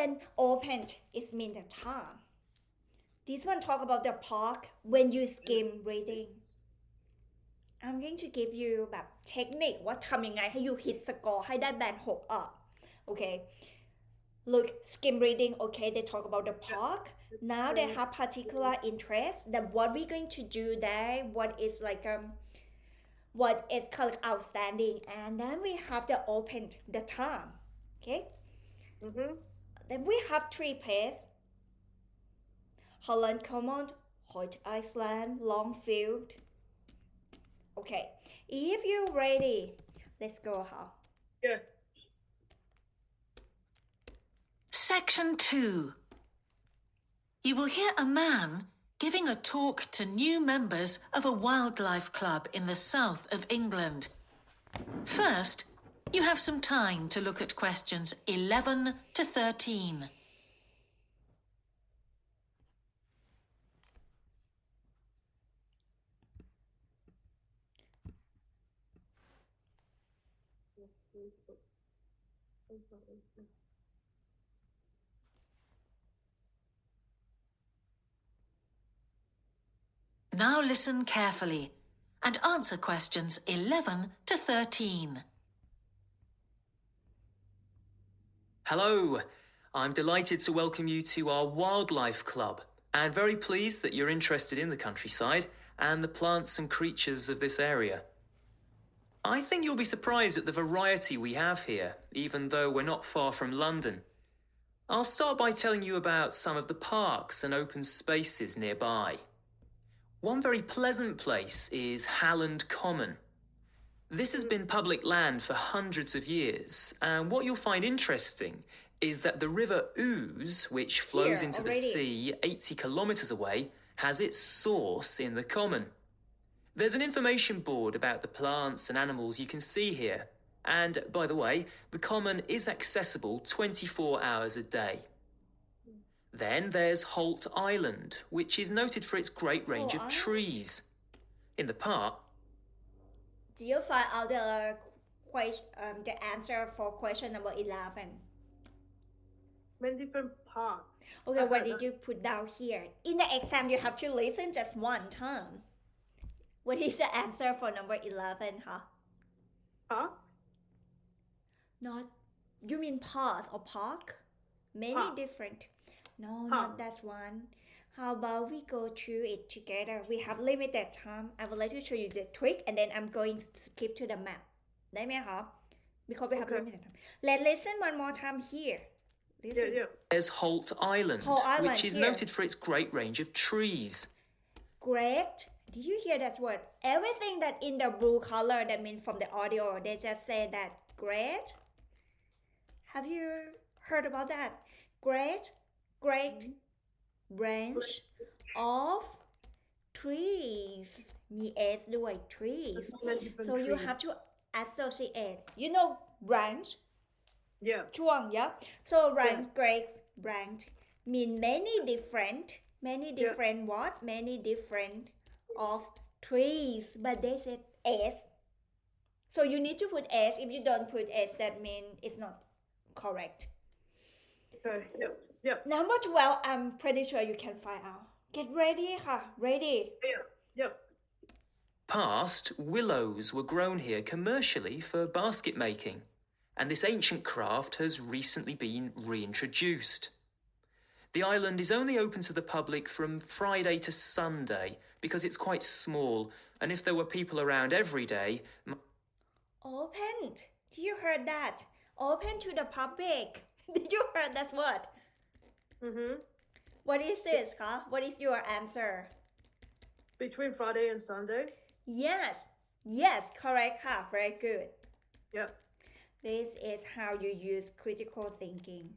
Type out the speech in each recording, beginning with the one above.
then opened is mean the time. This one talk about the park when you skim reading. I'm going to give you แบบเทคนิคว่าทำยังไงให้ you hit score ให้ได้แบน6 up. Okay. Look, skim reading, okay, they talk about the park. Now they have particular interest that what we're going to do there, what is like what is called outstanding, and then we have the open the time. Okay. Then we have 3 places. Holland Common, Hoyt Iceland, Longfield. Okay. If you're ready, let's go. Yeah. Section 2. You will hear a man giving a talk to new members of a wildlife club in the south of England. First, you have some time to look at questions 11 to 13. Now listen carefully and answer questions 11 to 13. Hello, I'm delighted to welcome you to our wildlife club and very pleased that you're interested in the countryside and the plants and creatures of this area. I think you'll be surprised at the variety we have here, even though we're not far from London. I'll start by telling you about some of the parks and open spaces nearby. One very pleasant place is Halland Common. This has been public land for hundreds of years, and what you'll find interesting is that the river Ouse, which flows into the sea 80 kilometres away, has its source in the common. There's an information board about the plants and animals you can see here, and by the way, the common is accessible 24 hours a day. Then there's Holt Island, which is noted for its great range of trees. In the park... Do you find out the answer for question number 11? Many different parts. Okay, what did you put down here? In the exam, you have to listen just one time. What is the answer for number 11, huh? Path? Not, you mean path or park? Many different. No, not that one. How about we go through it together? We have limited time. I would like to show you the trick and then I'm going to skip to the map. ได้ไหมคะ Because we have limited time. Let's listen one more time here. Listen. Yeah. There's Holt Island, which is noted for its great range of trees. Great. Did you hear that word? Everything that in the blue color, that means from the audio, they just say that great. Have you heard about that? Great branch of trees. มี s ด้วย trees. So you have to associate. You know branch? Yeah. ช่วง yeah. So branch mean many different what? Many different of trees, but they said s. So you need to put s. If you don't put s, that means it's not correct. Okay. Yep. Number 12, I'm pretty sure you can find out. Get ready, huh? Ready? Yep. Past, willows were grown here commercially for basket making, and this ancient craft has recently been reintroduced. The island is only open to the public from Friday to Sunday because it's quite small, and if there were people around every day... Opened. Do you heard that? Open to the public. Did you heard that word? What is this, huh? What is your answer? Between Friday and Sunday? Yes, correct, huh? Very good. Yep. This is how you use critical thinking.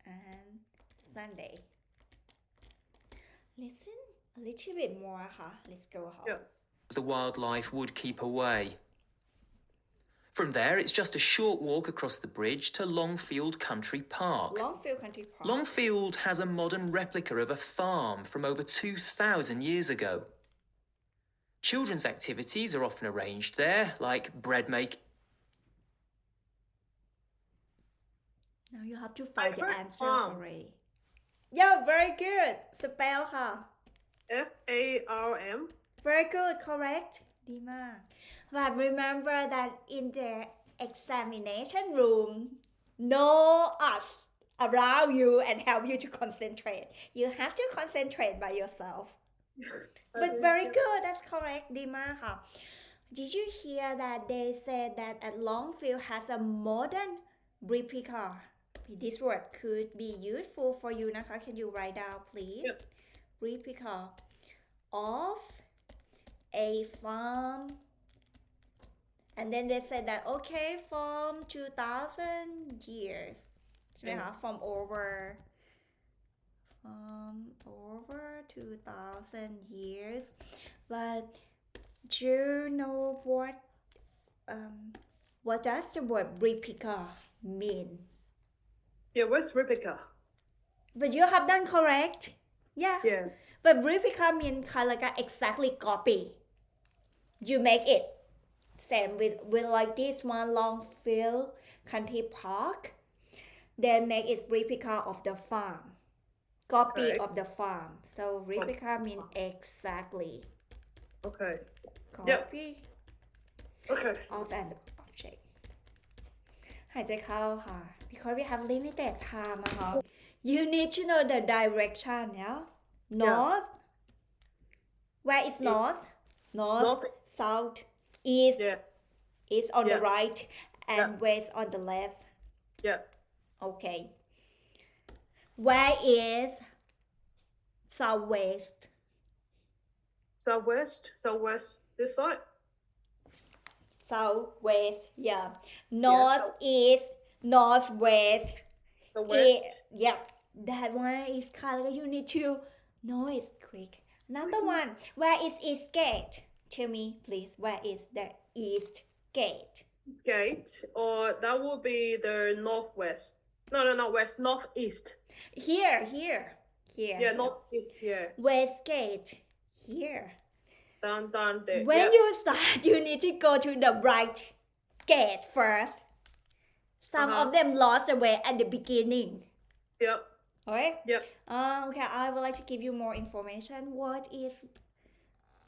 And Sunday. Listen a little bit more, huh? Let's go, huh? Yep. The wildlife would keep away. From there, it's just a short walk across the bridge to Longfield Country Park. Longfield Country Park. Longfield has a modern replica of a farm from over 2,000 years ago. Children's activities are often arranged there, like bread making. Now you have to find the heard answer farm. already. Yeah, very good. Spell ค่ะ FARM. Very good, correct. ดีมาก But remember that in the examination room, no us around you and help you to concentrate. You have to concentrate by yourself. But very good, that's correct. ดีมากค่ะ Did you hear that they said that at Longfield has a modern replica? This word could be useful for you นะคะ Can you write down please? Yep. Replica of a farm. And then they said that okay, from 2,000 years. ใช่ไหมคะ from over 2,000 years. But do you know what does the word replica mean? Yeah, where's replica? But you have done correct. Yeah. Yeah. But replica mean kind of like a exactly copy. You make it. Same with like this one Longfield Country Park. They make it replica of the farm. Copy Okay. of the farm. So replica mean exactly Okay. copy Okay. of an object. หายใจเข้าค่ะ Because we have limited time นะคะ You need to know the direction, yeah? North. Where is north? North, North. south, east. Yeah. East on the Yeah. right and Yeah. west on the left. Yeah. Okay. Where is southwest? Southwest. Southwest. This side. Southwest, yeah. Northeast, northwest. The west. Yeah. That one is kind of you need to know it quick. Another one. Where is East Gate? Tell me, please. Where is the East Gate? Gate. Or that would be the northwest. No, not west. Northeast. Here. Yeah, northeast here. West Gate. Here. Down there. When yeah. you start, you need to go to the right gate first. Some of them lost the way at the beginning. Yep. Okay? Yep. Okay, I would like to give you more information.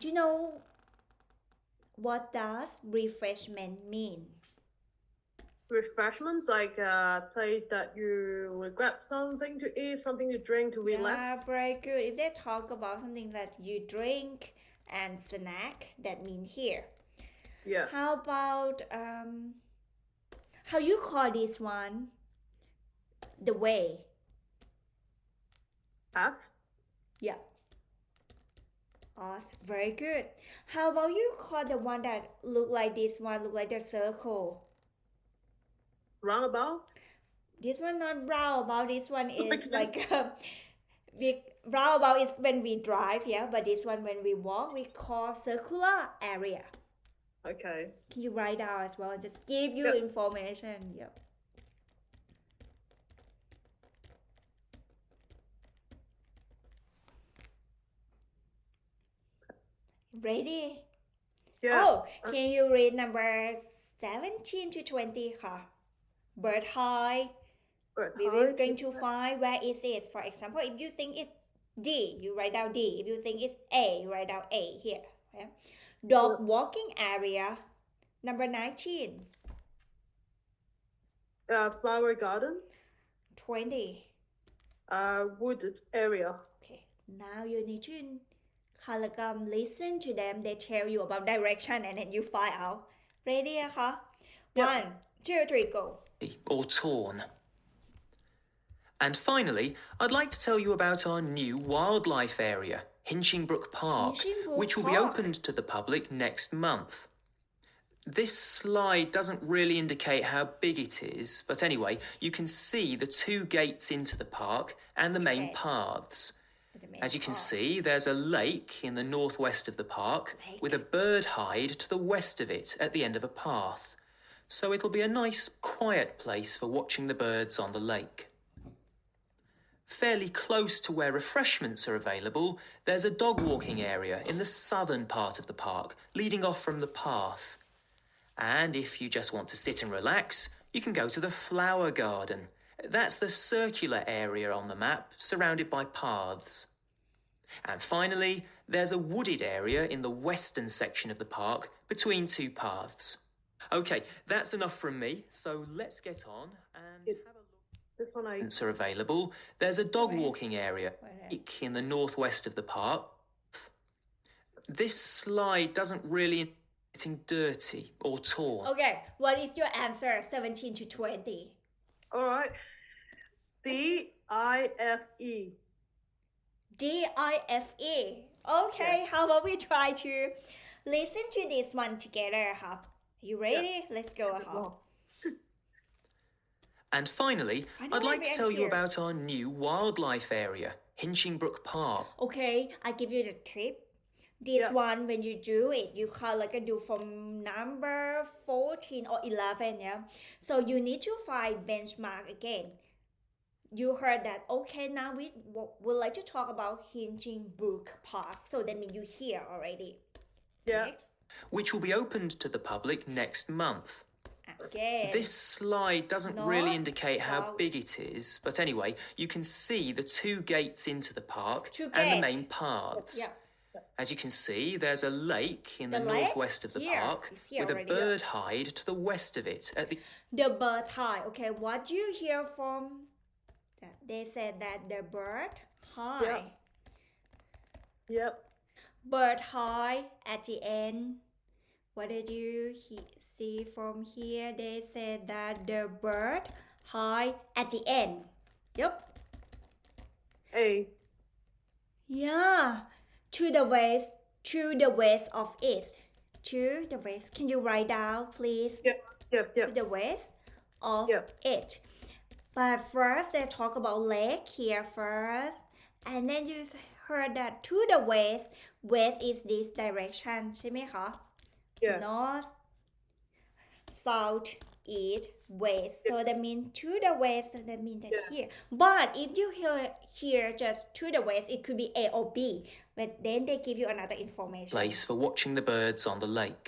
Do you know what does refreshment mean? Refreshments, like a place that you will grab something to eat, something to drink to relax. Yeah, very good. If they talk about something that you drink and snack, that mean here. Yeah. How about how you call this one? The way. Path. Yeah. Very good. How about you call the one that look like this one, look like the circle? Roundabout. This one not roundabout. This one is Makes like big roundabout is when we drive, yeah. But this one when we walk, we call circular area. Okay. Can you write down as well? Just give you Yep. information. Yep. Ready? Yeah. Oh, can you read number 17 to 20 ค่ะ Bird high. But We will going to find where is it. For example, if you think it's D, you write down D. If you think it's A, you write down A here. Okay? Dog walking area. Number 19. Flower garden. 20. Wooded area. Okay. Now you need to listen to them. They tell you about direction and then you find out. Ready นะคะ Yep. 1, 2, 3, go. Or torn. And finally, I'd like to tell you about our new wildlife area, Hinchingbrook Park, Hinchingbrook which will be Park. opened to the public next month. This slide doesn't really indicate how big it is, but anyway, you can see the 2 gates into the park and the main Okay. paths. The main As you can path. see, there's a lake in the northwest of the park Lake. with a bird hide to the west of it at the end of a path. So it'll be a nice, quiet place for watching the birds on the lake. Fairly close to where refreshments are available, there's a dog walking area in the southern part of the park, leading off from the path. And if you just want to sit and relax, you can go to the flower garden. That's the circular area on the map, surrounded by paths. And finally, there's a wooded area in the western section of the park between two paths. Okay, that's enough from me, so let's get on and have a look. This one I Are available. There's a dog walking area in the northwest of the park. This slide doesn't really getting dirty or torn. Okay, what is your answer? 17 to 20. all right. D-I-F-E. D-I-F-E. Okay, how about we try to listen to this one together, huh? Are you ready? Let's go, huh? And finally, I'd like to we are tell you here. about our new wildlife area, Hinchingbrook Park. Okay, I give you the tip. This Yeah. one, when you do it, you can like do from number 14 or 11, yeah? So you need to find benchmark again. You heard that. Okay, now we would like to talk about Hinchingbrook Park. So that means you hear already. Yeah. Next. Which will be opened to the public next month. Again. This slide doesn't North, really indicate how south. big it is, but anyway, you can see the two gates into the park Two and the gates. main paths. Yeah. As you can see, there's a lake in the The lake northwest of the here. park It's here with a already. bird hide to the west of it at the The bird high. Okay, what you hear from that? They said that the bird high. Yep. Bird high at the end. What did you see from here? They said that the bird high at the end. Yep. A. Yeah. To the west of it. To the west. Can you write down, please? Yep. Yep. To Yep. the west of Yep. it. But first, they talk about lake here first. And then you heard that to the west. West is this direction ใช่ไหมคะ Yeah. North, south, east, west. So that means to the west. So that means that Yeah. here. But if you hear just to the west, it could be A or B. But then they give you another information. place for watching the birds on the lake.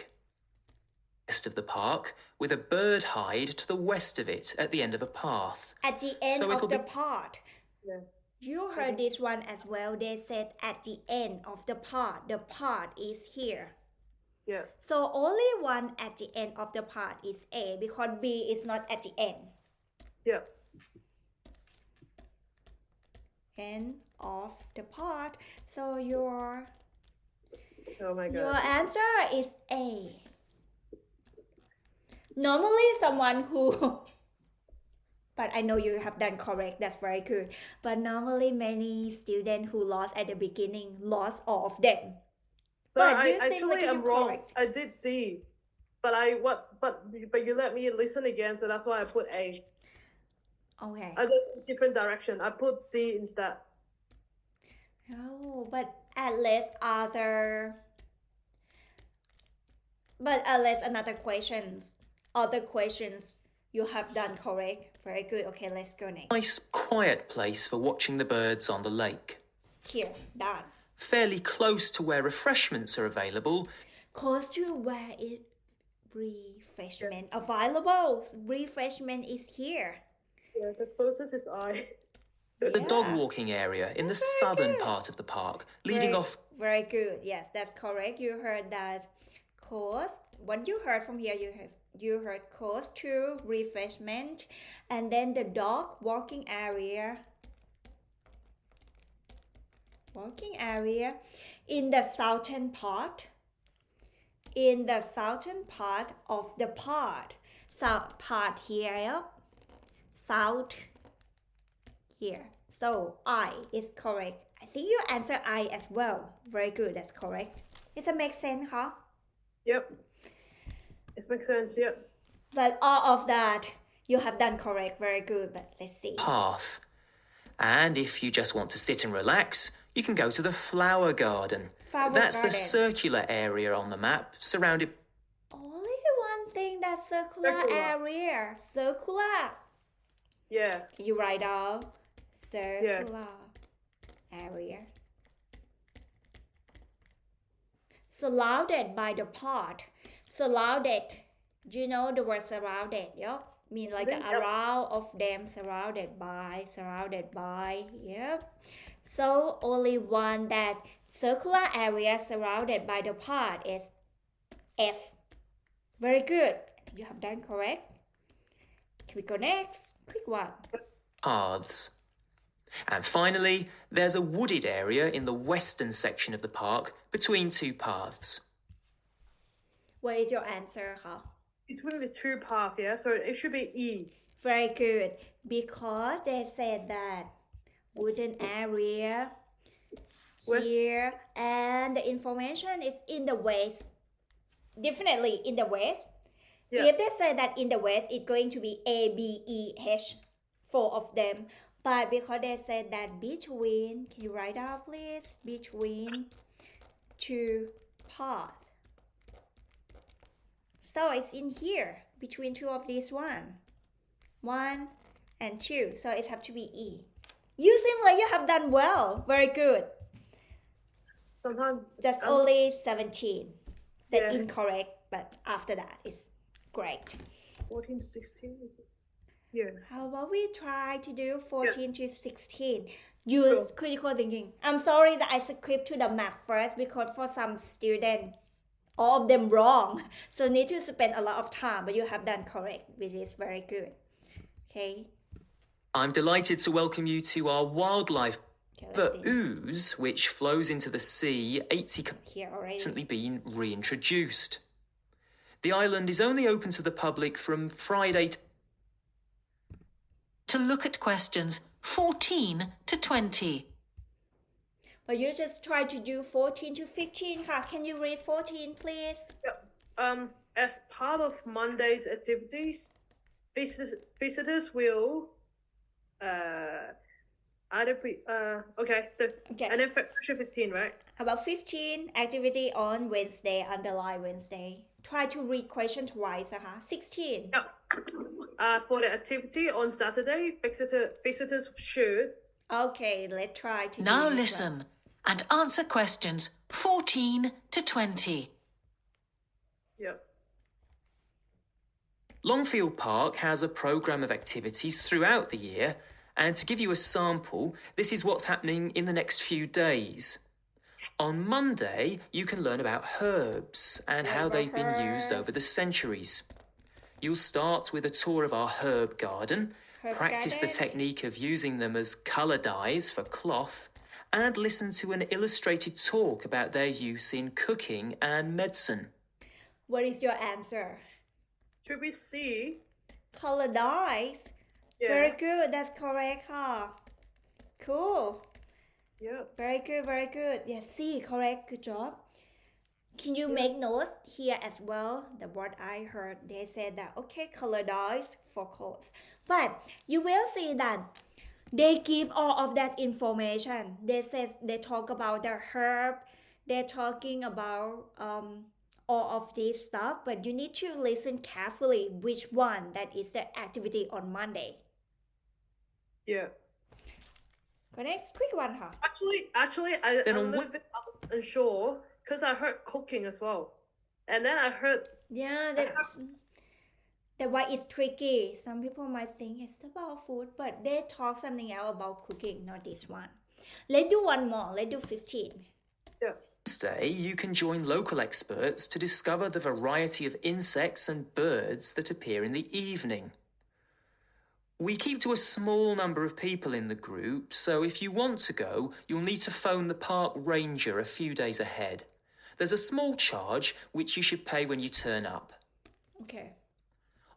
West of the park, with a bird hide to the west of it at the end of a path. At the end So of it'll the be- part. Yeah. You heard this one as well. They said at the end of the part. The part is here. Yeah. So only one at the end of the part is A because B is not at the end. Yep. End of the part. So your Oh my Your god. answer is A. Normally, someone who, but I know you have done correct, that's very good. But normally, many students who lost at the beginning lost all of them. But But I you seem actually like am you're wrong. correct. I did D. But you let me listen again, so that's why I put A. Okay. I did different direction. I put D instead. Oh, but at least another other questions you have done correct. Very good. Okay, let's go next. Nice, quiet place for watching the birds on the lake. Here, done. Fairly close to where refreshments are available. Close to where is refreshment available. Refreshment is here. Yeah, the closest is I. The dog Yeah. walking area in the That's very southern good. part of the park, leading off Very good. Yes, that's correct. You heard that course. What you heard from here, you heard course to refreshment, and then the dog walking area. Walking area in the southern part. In the southern part of the part. South part here. Yep. South here. So I is correct. I think you answer I as well. Very good. That's correct. Does it make sense, huh? Yep. It makes sense. Yep. But all of that you have done correct. Very good. But let's see. path. And if you just want to sit and relax, you can go to the flower garden. Flower That's the garden. circular area on the map, surrounded Only one thing that's circular Circular. area. Circular. Yeah. Can you write down? Circular area. Surrounded by the part. Surrounded. Do you know the word surrounded? Yup. mean like Then, around of them, surrounded by. Yep. So only one that circular area surrounded by the part is F. Very good. You have done correct. Can we go next? Quick one. Paths. And finally, there's a wooded area in the western section of the park between two paths. What is your answer, huh? between the two paths, yeah? So it should be E. Very good. Because they said that wooden area West. here and the information is in the west. Definitely in the west. Yeah. If they say that in the west, it's going to be A, B, E, H, four of them. But because they said that between, can you write out please? Between two paths. So it's in here, between two of these one and two. So it have to be E. You seem like you have done well. Very good. Sometimes That's only 17. That's Yeah. incorrect, but after that it's great. 14 to 16, is it? Yeah. How about we try to do 14 to 16? Use critical thinking. I'm sorry that I skipped to the math first because for some students, all of them wrong. So need to spend a lot of time, but you have done correct, which is very good. Okay. I'm delighted to welcome you to our wildlife. Okay, The let's see. ooze, which flows into the sea, 80 Here already. recently been reintroduced. The island is only open to the public from Friday To look at questions 14 to 20. But you just try to do 14 to 15. Can you read 14, please? As part of Monday's activities, visitors will Okay. And then question 15, right? About 15, activity on Wednesday, underline Wednesday. Try to read question twice. 16. Yeah. For the activity on Saturday, visitors should. Okay, let's try to Now do this listen and answer questions 14 to 20. Yeah. Longfield Park has a programme of activities throughout the year, and to give you a sample, this is what's happening in the next few days. On Monday, you can learn about herbs and how they've been used over the centuries. You'll start with a tour of our herb garden, Herb practice the garden. technique of using them as colour dyes for cloth, and listen to an illustrated talk about their use in cooking and medicine. What is your answer? Should we see? Color dyes. Yeah. Very good. That's correct. Cool. Yeah. Very good. Very good. Yes, C, correct. Good job. Can you make notes here as well? That what I heard, they said that, okay, color dyes for clothes. But you will see that they give all of that information. They talk about the herb. They're talking about all of this stuff. But you need to listen carefully which one that is the activity on Monday. Yeah. Go next, quick one, Actually, Then I'm a on little bit unsure because I heard cooking as well, and then I heard Yeah, that why it's tricky. Some people might think it's about food, but they talk something else about cooking, not this one. Let's do one more. Let's do 15. yeah. Wednesday, you can join local experts to discover the variety of insects and birds that appear in the evening. We keep to a small number of people in the group, so if you want to go, you'll need to phone the park ranger a few days ahead. There's a small charge which you should pay when you turn up. Okay.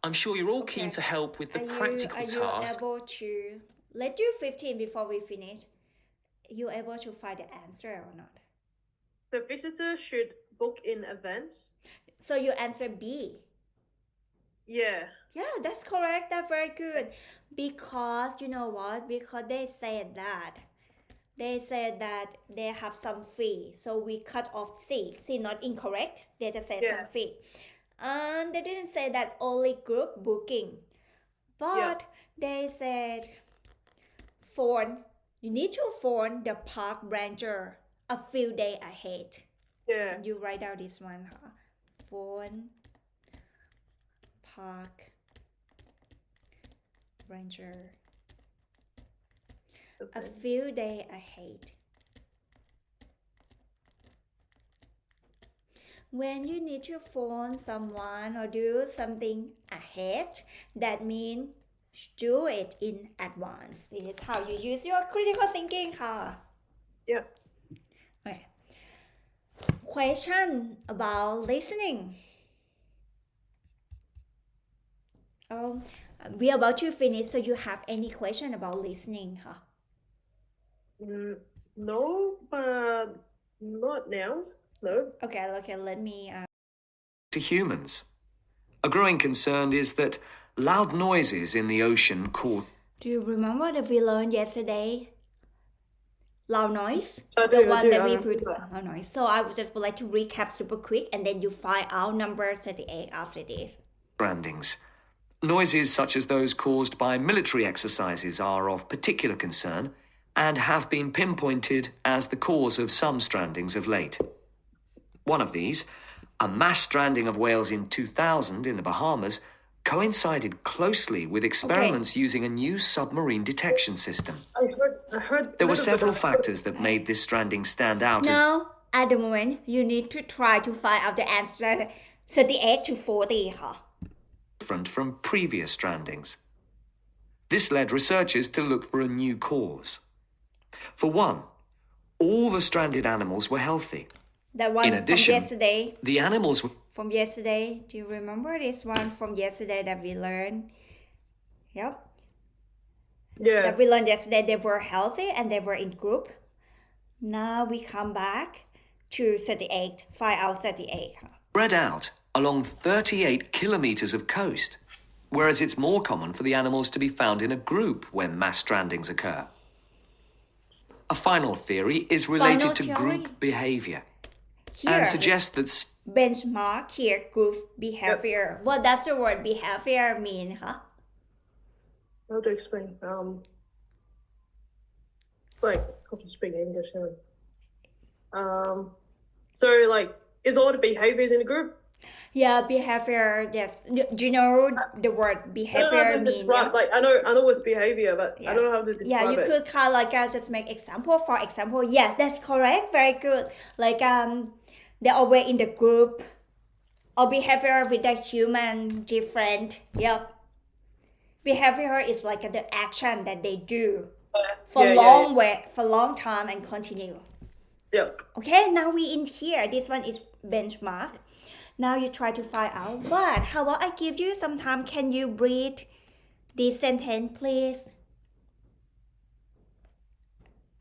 I'm sure you're all keen Okay. to help with the Are practical you task. able to... Let's do 15 before we finish. You able to find the answer or not? The visitor should book in advance. So you answer B. Yeah. Yeah, that's correct. That's very good. Because, you know what? Because they said that they have some fee. So we cut off C. C not incorrect. They just said some Yeah. fee. And they didn't say that only group booking. But they said you need to phone the park ranger a few days ahead. Yeah. And you write down this one, Phone park stranger. A Okay. few days ahead. When you need to phone someone or do something ahead, that means do it in advance. This is how you use your critical thinking ค่ะ Yeah. Okay. Question about listening. We're about to finish, so you have any question about listening ค่ะ No, but not now. No. Okay, let me To humans. A growing concern is that loud noises in the ocean cause Do you remember that we learned yesterday? Loud noise? I The do, one that I we remember put that. loud noise. So I would just would like to recap super quick and then you find out number 38 after this. strandings. Noises such as those caused by military exercises are of particular concern and have been pinpointed as the cause of some strandings of late. One of these, a mass stranding of whales in 2000 in the Bahamas, coincided closely with experiments using a new submarine detection system. I heard. There were little bit several of- factors that made this stranding stand out as Now, at the moment, you need to try to find out the answer 38 to 40 ค่ะ different from previous strandings. This led researchers to look for a new cause. For one, all the stranded animals were healthy. That one In from addition- yesterday. The animals were From yesterday. Do you remember this one from yesterday that we learned? Yep. Yeah. That we learned yesterday they were healthy and they were in group. Now we come back to 38. Find out 38 ค่ะ spread out along 38 kilometers of coast, whereas it's more common for the animals to be found in a group when mass strandings occur. A final theory is related Final to theory? group behavior Here, and suggests that benchmark here, group behavior. What does the word behavior mean, huh? How to explain? Like how to speak English now. So like, is all the behaviors in the group? Yeah, behavior, yes. Do you know the word I don't know behavior how to mean? describe. Yeah? Like I know what's behavior, but I don't know how to describe Yeah, you it. could kind of like just make example. For example, yes, that's correct. Very good. Like they're always in the group. Or behavior with the human different. Yep. Behavior is like the action that they do for long time and continue. Yeah. Okay, now we in here. This one is benchmark. Now you try to find out. But how about I give you some time? Can you read this sentence, please?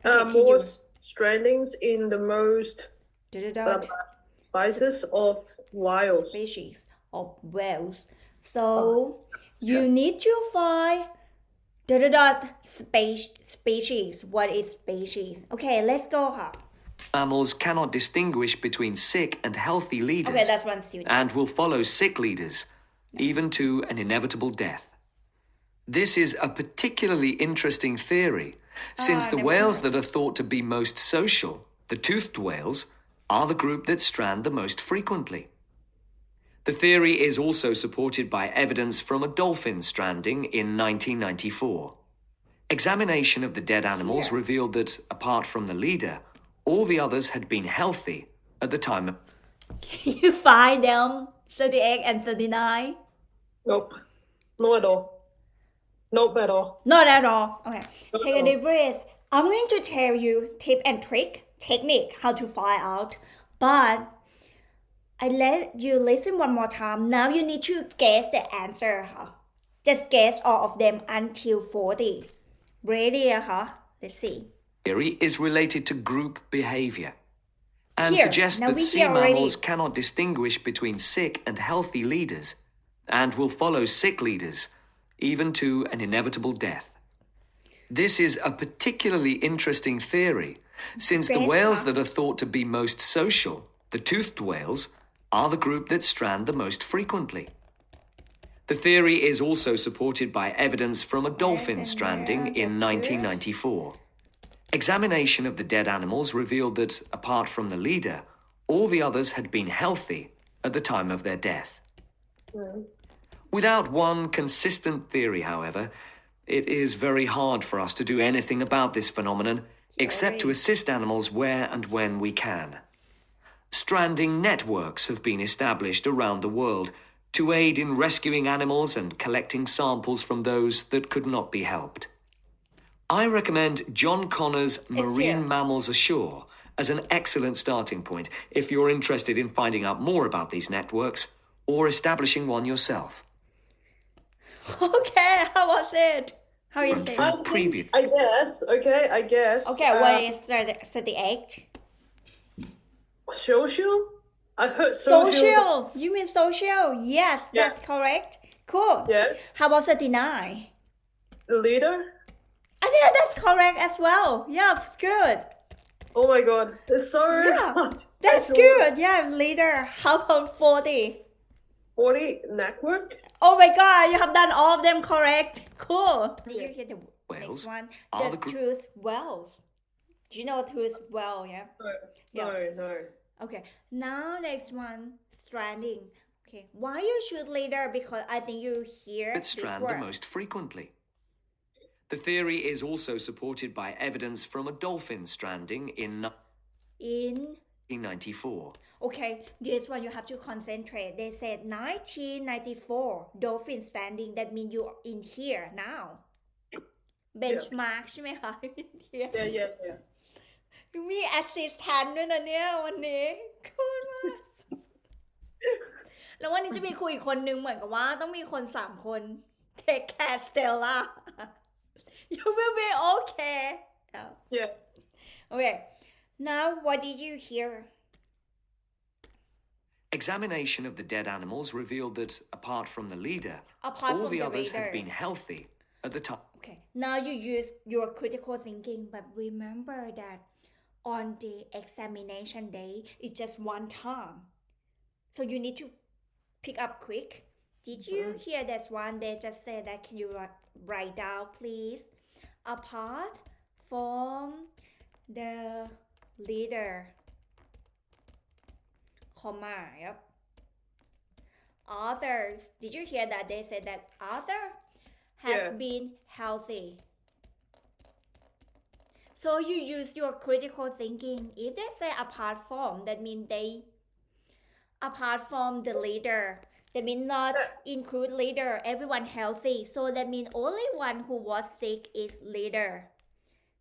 Okay, can More you- strandings in the most Dot species of whales. species of whales. So you need to find dot species. What is species? Okay, let's go. Huh? mammals cannot distinguish between sick and healthy leaders Okay, that's one student. and will follow sick leaders, even to an inevitable death. This is a particularly interesting theory, since the never whales heard. that are thought to be most social, the toothed whales, are the group that strand the most frequently. The theory is also supported by evidence from a dolphin stranding in 1994. Examination of the dead animals Here. revealed that, apart from the leader, all the others had been healthy at the time of Can you find them 38 and 39? Nope. Not at all. Nope at all. Not at all. Okay. Take a Uh-oh. deep breath. I'm going to tell you tip and technique how to find out. But I let you listen one more time. Now you need to guess the answer. Huh? Just guess all of them until 40. Ready? Huh? Let's see. theory is related to group behavior and Here, suggests now that we sea hear already. mammals cannot distinguish between sick and healthy leaders and will follow sick leaders, even to an inevitable death. This is a particularly interesting theory, since the Best whales one. that are thought to be most social, the toothed whales, are the group that strand the most frequently. The theory is also supported by evidence from a dolphin then stranding there, in that's good. 1994. Examination of the dead animals revealed that, apart from the leader, all the others had been healthy at the time of their death. Without one consistent theory, however, It is very hard for us to do anything about this phenomenon except to assist animals where and when we can. Stranding networks have been established around the world to aid in rescuing animals and collecting samples from those that could not be helped. I recommend John Connor's Marine Mammals Ashore as an excellent starting point if you're interested in finding out more about these networks or establishing one yourself. Okay, how was it? How you say? From previous. I guess. Okay, I guess. Okay, what is the act? Social? I heard social. Social. You mean social? Yes, Yeah. that's correct. Cool. Yeah. How about the deny? Leader? Yeah, that's correct as well. Yeah, it's good. Oh my god. It's so Yeah, hard. that's good. Yeah, leader. How about 40? 40 network? Oh my god, you have done all of them correct. Cool. Did you hear the Whales next one? are The the group- truth wells. Do you know truth well? Yeah. No. Okay. Now next one, stranding. Okay. Why you choose leader? Because I think you hear That this strand the word. most frequently. The theory is also supported by evidence from a dolphin stranding in In 1994. okay, this one you have to concentrate. They said 1994 dolphin standing. That means you are in here now. Benchmark ใช่ไหมคะ here. Yeah. มี assistant ด้วยนะเนี่ยวันนี้คูลมากแล้ววันนี้จะมีคุยอีกคนนึงเหมือนกับว่าต้องมีคน3คน take care Stella you will be okay Yeah. okay now what did you hear Examination of the dead animals revealed that, apart from the leader, Apart all from the the others had leader. been healthy at the time. okay now you use your critical thinking but remember that on the examination day it's just one time so you need to pick up quick did you hear this one they just say that can you write down please apart from the leader comma yep others did you hear that they said that other has Yeah. been healthy so you use your critical thinking if they say apart from that means they apart from the leader that means not include leader everyone healthy so that means only one who was sick is leader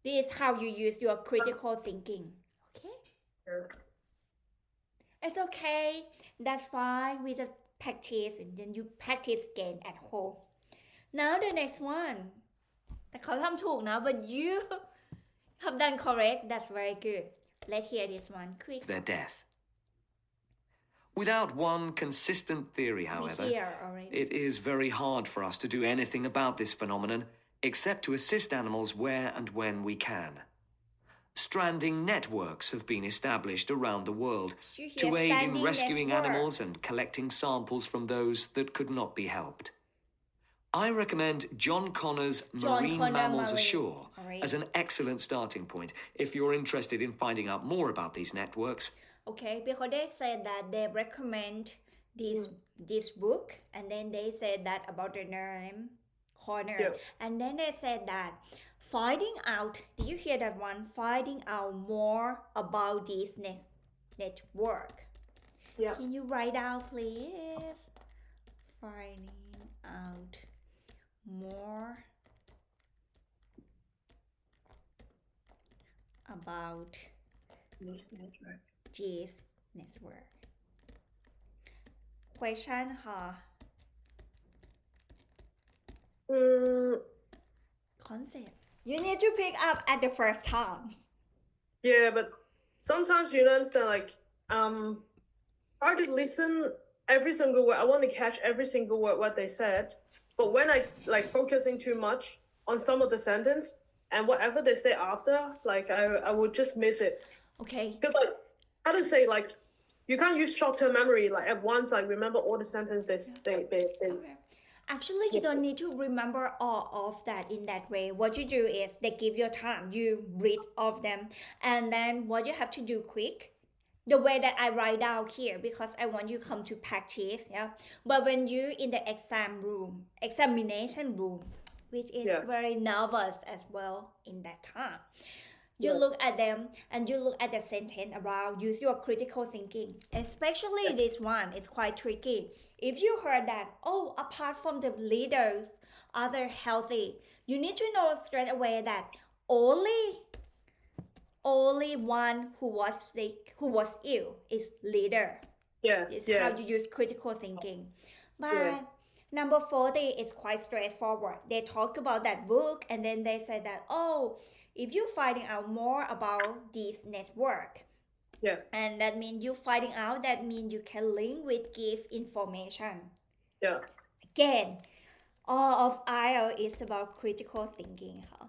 this is how you use your critical thinking okay it's okay that's fine we just practice and then you practice again at home now the next one แต่เขาทำถูกนะ but you have done correct that's very good let's hear this one quick Their death. Without one consistent theory, however, we hear already it is very hard for us to do anything about this phenomenon except to assist animals where and when we can. Stranding networks have been established around the world You hear to aid in standing rescuing network. animals and collecting samples from those that could not be helped. I recommend John Connor's Marine Connor Mammals Marine. Ashore Alright. as an excellent starting point if you're interested in finding out more about these networks. okay because they said that they recommend this book and then they said that about the name corner Yeah. and then they said that finding out did you hear that one finding out more about this network Yeah. can you write out please finding out more about This network. this network question ค่ะ concept you need to pick up at the first time Yeah, but sometimes you don't understand, like, hard to listen every single word. I want to catch every single word what they said, but when I like focusing too much on some of the sentence and whatever they say after, like I would just miss it. okay Because like how to say, like, you can't use short-term memory, like at once, like remember all the sentence they Okay. Actually, you don't need to remember all of that in that way. What you do is they give you time, you read of them, and then what you have to do quick, the way that I write down here, because I want you come to practice, yeah. But when you in the examination room, which is Yeah. very nervous as well in that time. You Yeah. look at them and you look at the sentence around, use your critical thinking. Especially this one is quite tricky. If you heard that, oh, apart from the leaders, other healthy, you need to know straight away that only one who was sick, who was ill is leader. Yeah. It's Yeah. how you use critical thinking. But Yeah. number 40 is quite straightforward. They talk about that book and then they say that, oh, if you're finding out more about this network, Yeah. and that means you finding out, that means you can link with give information. Yeah. Again, all of IELTS is about critical thinking ค่ะ